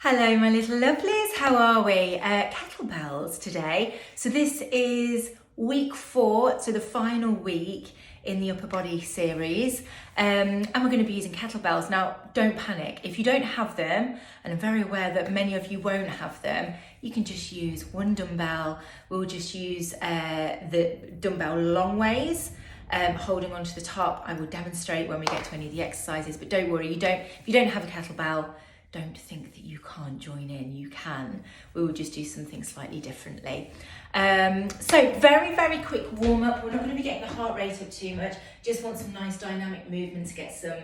Hello my little lovelies, how are we? Kettlebells today. So this is week 4, so the final week in the upper body series, and we're going to be using kettlebells. Now don't panic, if you don't have them, and I'm very aware that many of you won't have them, you can just use one dumbbell. We'll just use the dumbbell long ways, holding onto the top. I will demonstrate when we get to any of the exercises, but don't worry, if you don't have a kettlebell, don't think that you can't join in, you can. We will just do something slightly differently. So very quick warm up. We're not going to be getting the heart rate up too much, just want some nice dynamic movement to get some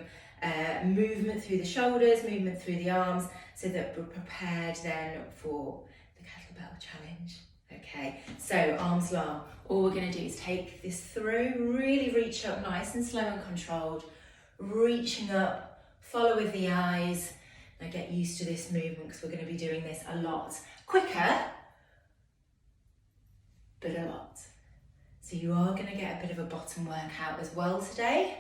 movement through the shoulders, movement through the arms, so that we're prepared then for the kettlebell challenge. Okay, so arms long. All we're going to do is take this through, really reach up nice and slow and controlled, reaching up, follow with the eyes. Now get used to this movement because we're going to be doing this a lot quicker, but a lot. So you are going to get a bit of a bottom workout as well today.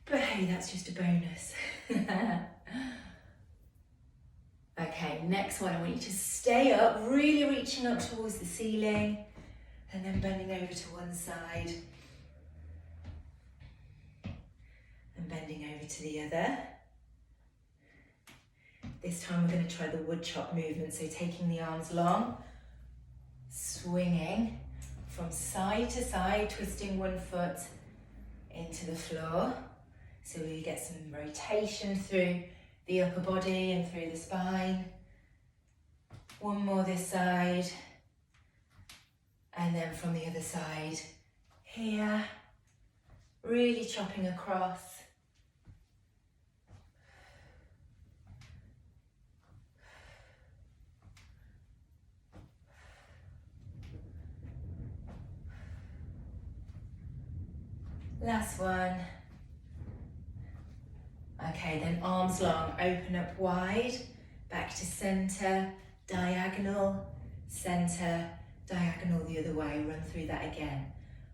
But hey, that's just a bonus. Okay, next one, I want you to stay up, really reaching up towards the ceiling and then bending over to one side and bending over to the other. This time we're going to try the wood chop movement, so taking the arms long, swinging from side to side, twisting one foot into the floor. So we get some rotation through the upper body and through the spine. One more this side, and then from the other side here, really chopping across. Last one. Okay, then arms long, open up wide, back to center, diagonal, center, diagonal the other way. Run through that again.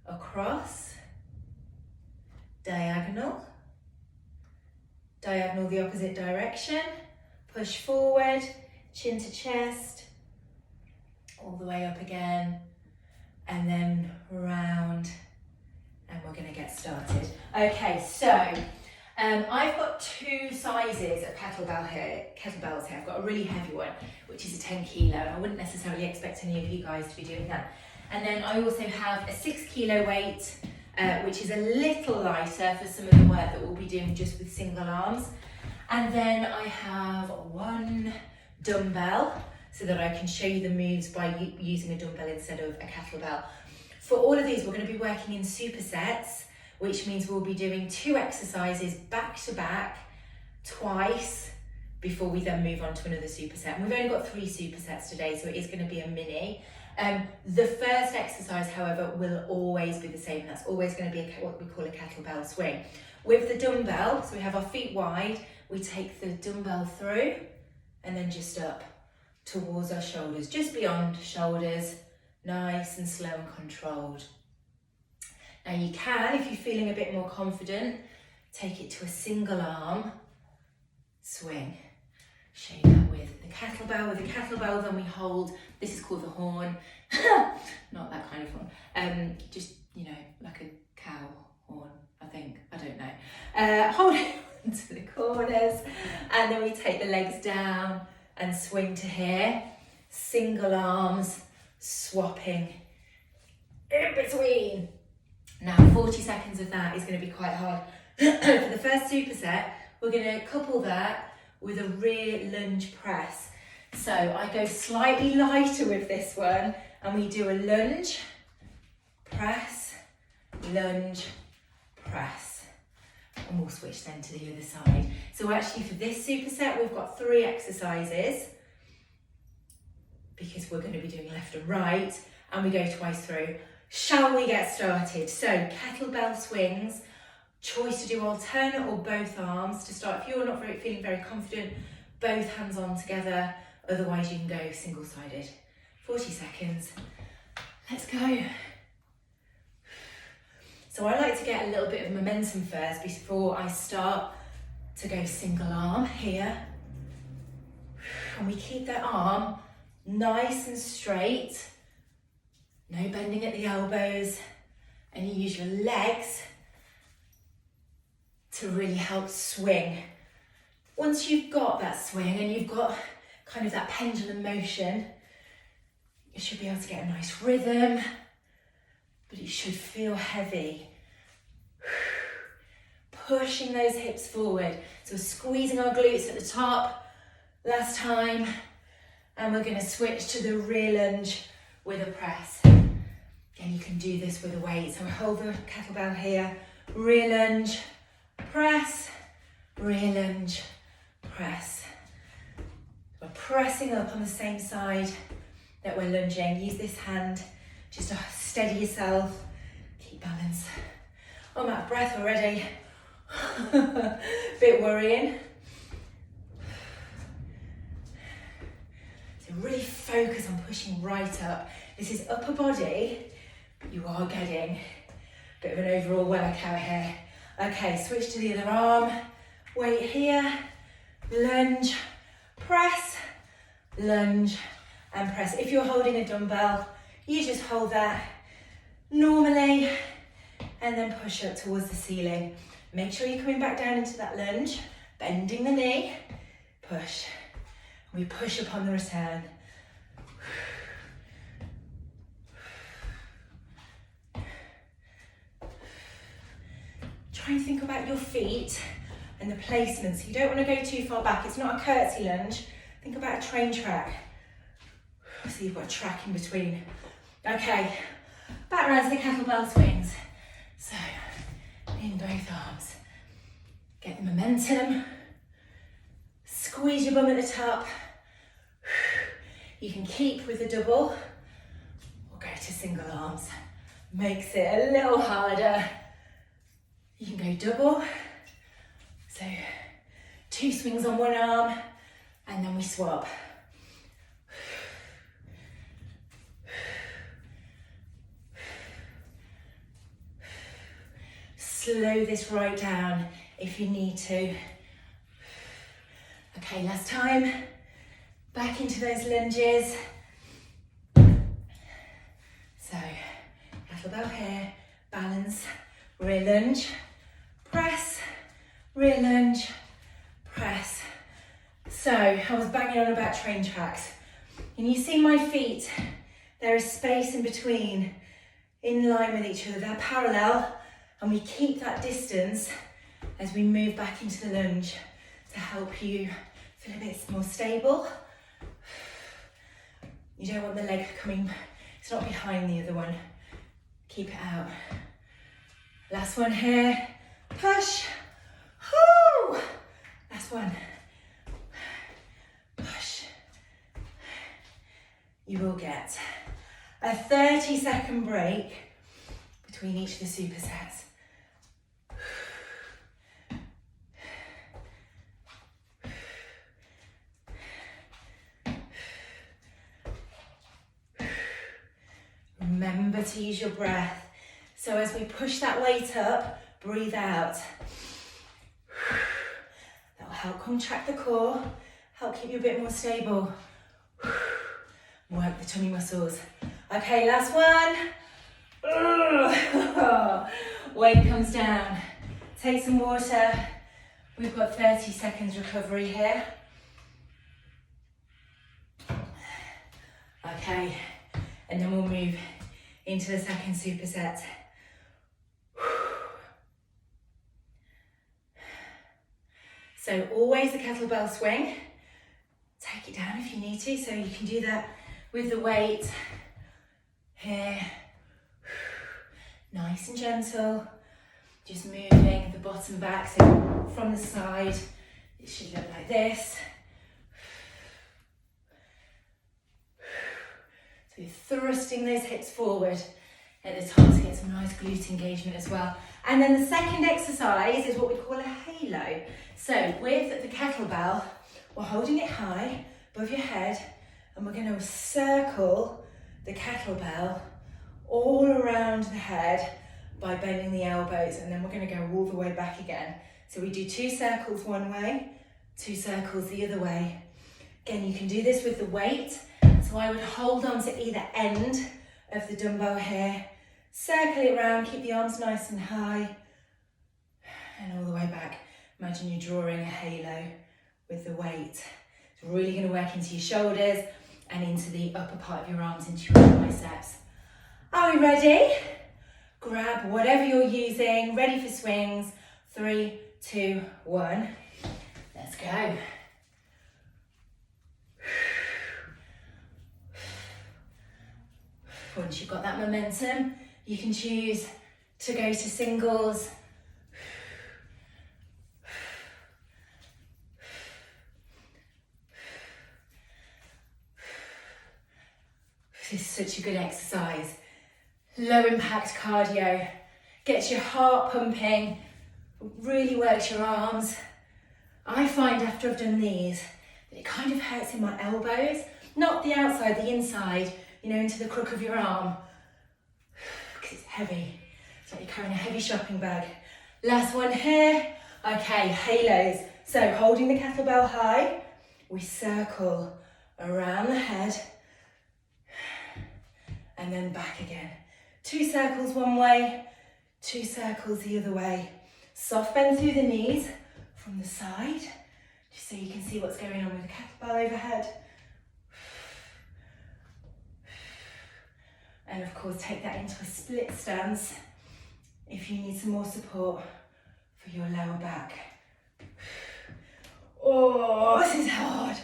Across, diagonal, diagonal the opposite direction, push forward, chin to chest, all the way up again, and then round. And we're going to get started. Okay, so I've got 2 sizes of kettlebells here. I've got a really heavy one, which is a 10 kilo, and I wouldn't necessarily expect any of you guys to be doing that. And then I also have a 6 kilo weight, which is a little lighter for some of the work that we'll be doing just with single arms. And then I have 1 dumbbell, so that I can show you the moves by using a dumbbell instead of a kettlebell. For all of these, we're going to be working in supersets, which means we'll be doing 2 exercises back to back twice before we then move on to another superset. And we've only got 3 supersets today, so it is going to be a mini. The first exercise, however, will always be the same. That's always going to be what we call a kettlebell swing. With the dumbbell, so we have our feet wide, we take the dumbbell through and then just up towards our shoulders, just beyond shoulders. Nice and slow and controlled. Now you can, if you're feeling a bit more confident, take it to a single arm swing. Show you that with the kettlebell. With the kettlebell, then we hold, this is called the horn, not that kind of horn, just, you know, like a cow horn, I think, I don't know. Hold it onto the corners, and then we take the legs down and swing to here, single arms, swapping in between. Now 40 seconds of that is going to be quite hard. For the first superset, we're going to couple that with a rear lunge press. So I go slightly lighter with this one, and we do a lunge, press, lunge, press. And we'll switch then to the other side. So actually for this superset, we've got 3 exercises, because we're going to be doing left and right, and we go twice through. Shall we get started? So kettlebell swings, choice to do alternate or both arms to start. If you're not feeling very confident, both hands on together, otherwise you can go single-sided. 40 seconds, let's go. So I like to get a little bit of momentum first before I start to go single arm here, And we keep that arm nice and straight. No bending at the elbows. And you use your legs to really help swing. Once you've got that swing and you've got kind of that pendulum motion, you should be able to get a nice rhythm, but it should feel heavy. Pushing those hips forward. So we're squeezing our glutes at the top. Last time. And we're going to switch to the rear lunge with a press. Again, you can do this with a weight. So hold the kettlebell here. Rear lunge, press, rear lunge, press. We're pressing up on the same side that we're lunging. Use this hand just to steady yourself. Keep balance. Oh, I'm out of breath already. Bit worrying. So really focus on pushing right up. This is upper body, but you are getting a bit of an overall workout here. Okay, switch to the other arm. Weight here. Lunge, press, lunge, and press. If you're holding a dumbbell, you just hold that normally and then push up towards the ceiling. Make sure you're coming back down into that lunge, bending the knee, push. We push up on the return. Try and think about your feet and the placements. You don't want to go too far back. It's not a curtsy lunge. Think about a train track. So you've got a track in between. Okay, back around to the kettlebell swings. So, in both arms. Get the momentum. Squeeze your bum at the top. You can keep with the double or go to single arms. Makes it a little harder. You can go double. So 2 swings on one arm and then we swap. Slow this right down if you need to. Okay, last time. Back into those lunges. So, kettlebell here, balance, rear lunge, press, rear lunge, press. So, I was banging on about train tracks. And you see my feet, there is space in between, in line with each other. They're parallel, and we keep that distance as we move back into the lunge to help you feel a bit more stable. You don't want the leg coming, it's not behind the other one. Keep it out. Last one here. Push. Woo! Last one. Push. You will get a 30-second break between each of the supersets. Remember to use your breath. So as we push that weight up, breathe out. That will help contract the core, help keep you a bit more stable. Work the tummy muscles. Okay, last one. Weight comes down. Take some water. We've got 30 seconds recovery here. Okay, and then we'll move into the second superset. So always the kettlebell swing. Take it down if you need to, so you can do that with the weight here. Nice and gentle. Just moving the bottom back, so from the side, it should look like this. So you're thrusting those hips forward at the top to get some nice glute engagement as well. And then the second exercise is what we call a halo. So with the kettlebell, we're holding it high above your head, and we're going to circle the kettlebell all around the head by bending the elbows, and then we're going to go all the way back again. So we do 2 circles one way, 2 circles the other way. Again, you can do this with the weight. So I would hold on to either end of the dumbbell here, circle it around, keep the arms nice and high, and all the way back. Imagine you're drawing a halo with the weight. It's really going to work into your shoulders and into the upper part of your arms, into your biceps. Are we ready? Grab whatever you're using, ready for swings. 3, 2, 1. Let's go. Once you've got that momentum, you can choose to go to singles. This is such a good exercise. Low impact cardio, gets your heart pumping, really works your arms. I find after I've done these, that it kind of hurts in my elbows, not the outside, the inside, you know, into the crook of your arm, because it's heavy. It's like you're carrying a heavy shopping bag. Last one here. Okay, halos. So holding the kettlebell high, we circle around the head and then back again. 2 circles one way, 2 circles the other way. Soft bend through the knees from the side, just so you can see what's going on with the kettlebell overhead. And of course, take that into a split stance if you need some more support for your lower back. Oh, this is hard.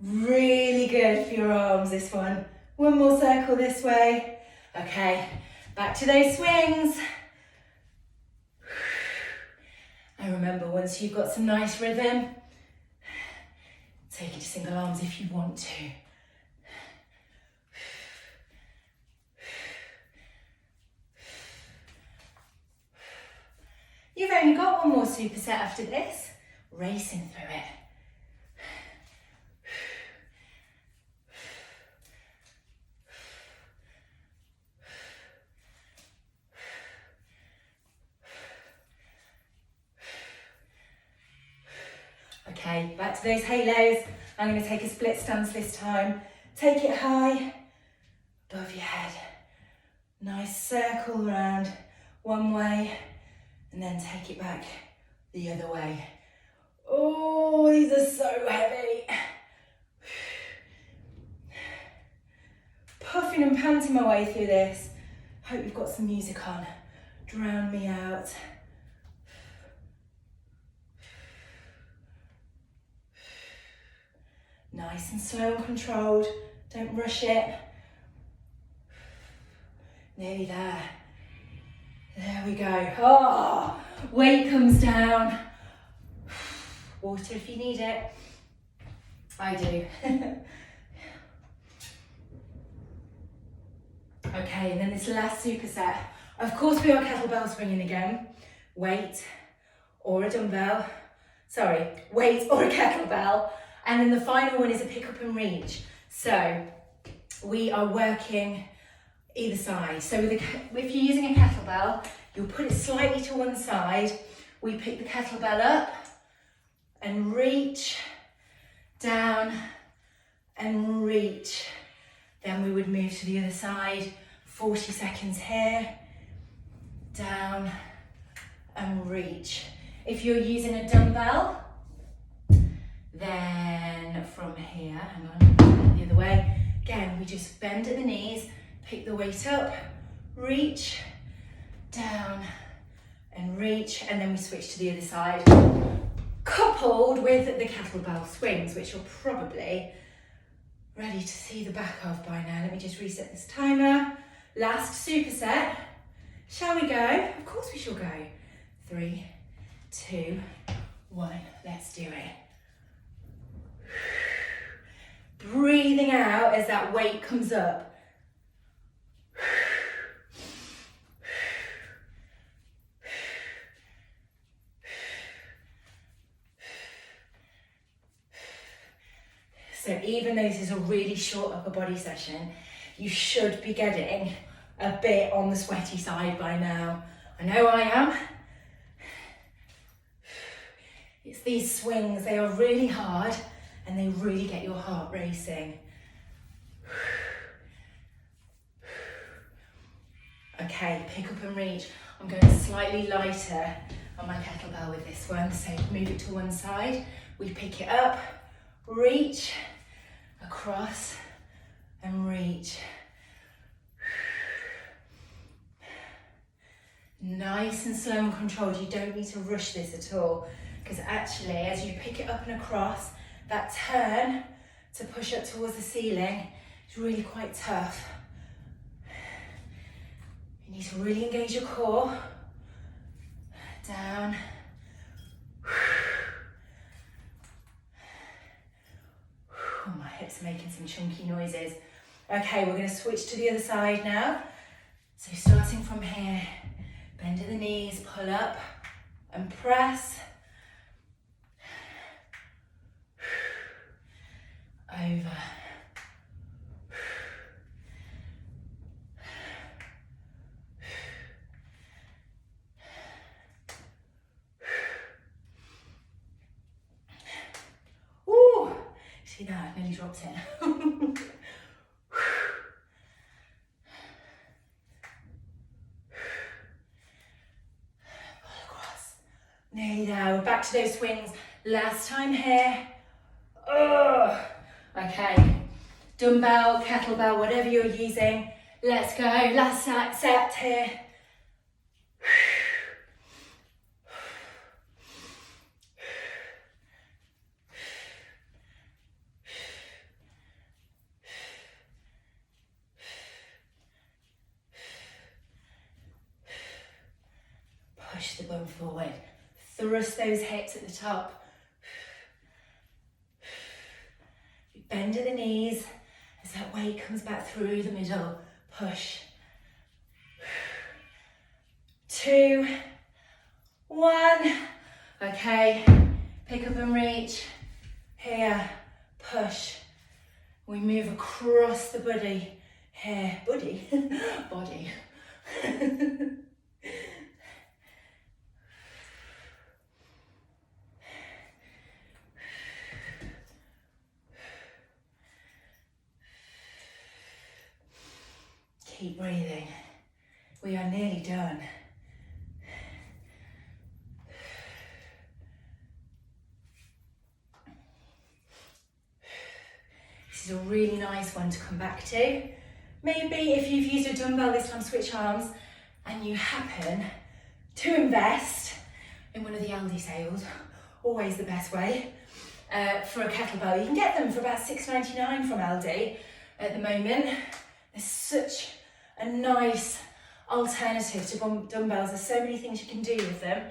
Really good for your arms, this one. One more circle this way. Okay, back to those swings. And remember, once you've got some nice rhythm, take it to single arms if you want to. You've only got one more superset after this. Racing through it. Okay, back to those halos. I'm going to take a split stance this time. Take it high, above your head. Nice circle around one way, and then take it back the other way. Oh, these are so heavy. Puffing and panting my way through this. Hope you've got some music on. Drown me out. Nice and slow and controlled. Don't rush it. Nearly there. There we go. Oh, weight comes down. Water if you need it. I do. Okay, and then this last superset. Of course we are kettlebell swinging again. Weight or a dumbbell. Sorry, weight or a kettlebell. And then the final one is a pick up and reach. So we are working either side. So if you're using a kettlebell, you'll put it slightly to one side. We pick the kettlebell up and reach, down and reach. Then we would move to the other side. 40 seconds here, down and reach. If you're using a dumbbell, then from here, hang on, the other way. Again, we just bend at the knees, pick the weight up, reach, down and reach, and then we switch to the other side. Coupled with the kettlebell swings, which you're probably ready to see the back of by now. Let me just reset this timer. Last superset. Shall we go? Of course we shall go. 3, 2, 1. Let's do it. Breathing out as that weight comes up. So even though this is a really short upper body session, you should be getting a bit on the sweaty side by now. I know I am. It's these swings, they are really hard and they really get your heart racing. Okay, pick up and reach. I'm going slightly lighter on my kettlebell with this one, so move it to one side. We pick it up, reach, across, and reach. Nice and slow and controlled. You don't need to rush this at all, because actually as you pick it up and across, that turn to push up towards the ceiling is really quite tough. You need to really engage your core. Down. Oh, my hips are making some chunky noises. Okay, we're going to switch to the other side now. So starting from here, bend at the knees, pull up and press. Over. Ooh, see that? I nearly dropped it. Nearly there. We're back to those swings. Last time here. Ugh. Okay. Dumbbell, kettlebell, whatever you're using. Let's go. Last set here. Push the bum forward. Thrust those hips at the top. Bend at the knees as that weight comes back through the middle. Push. 2, 1. Okay, pick up and reach. Here, push. We move across the body. Here, body. Body. Keep breathing. We are nearly done. This is a really nice one to come back to. Maybe if you've used a dumbbell this time, switch arms, and you happen to invest in one of the Aldi sales, always the best way, for a kettlebell. You can get them for about $6.99 from Aldi at the moment. There's such a nice alternative to dumbbells. There's so many things you can do with them.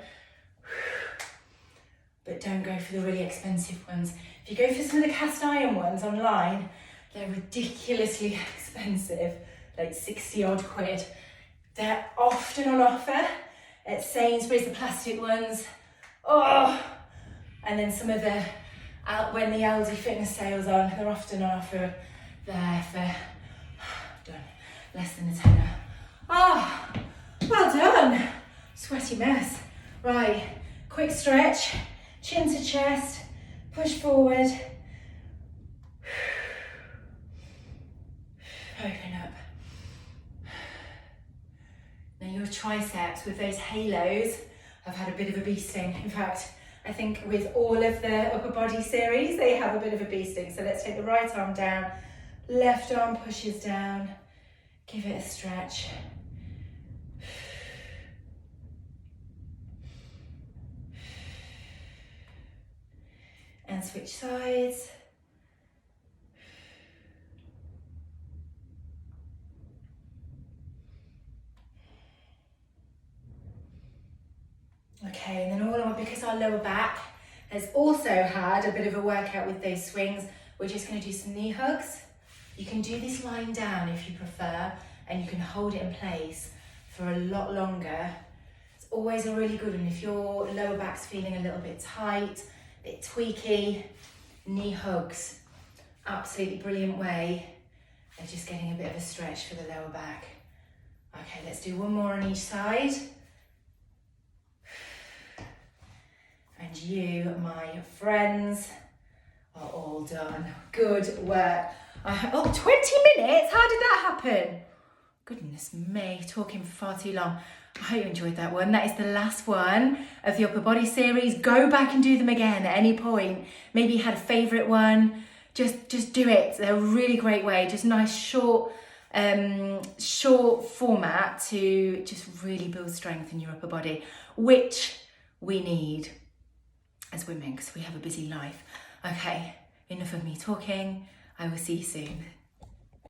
But don't go for the really expensive ones. If you go for some of the cast iron ones online, they're ridiculously expensive, like 60 odd quid. They're often on offer at Sainsbury's, the plastic ones. Oh, and then some of the, when the Aldi fitness sales on, they're often on offer there for less than a tenner. Ah, well done. Sweaty mess. Right, quick stretch, chin to chest, push forward. Open up. Now your triceps with those halos have had a bit of a beasting. In fact, I think with all of the upper body series, they have a bit of a beasting. So let's take the right arm down, left arm pushes down. Give it a stretch. And switch sides. Okay, and then all on, because our lower back has also had a bit of a workout with those swings, we're just going to do some knee hugs. You can do this lying down if you prefer, and you can hold it in place for a lot longer. It's always a really good one. If your lower back's feeling a little bit tight, a bit tweaky, knee hugs, absolutely brilliant way of just getting a bit of a stretch for the lower back. Okay, let's do one more on each side. And you, my friends, are all Well done. Good work. 20 minutes? How did that happen? Goodness me, talking for far too long. I hope you enjoyed that one. That is the last one of the upper body series. Go back and do them again at any point. Maybe you had a favourite one. Just do it. They're a really great way. Just nice short format to just really build strength in your upper body, which we need as women because we have a busy life. Okay, enough of me talking. I will see you soon.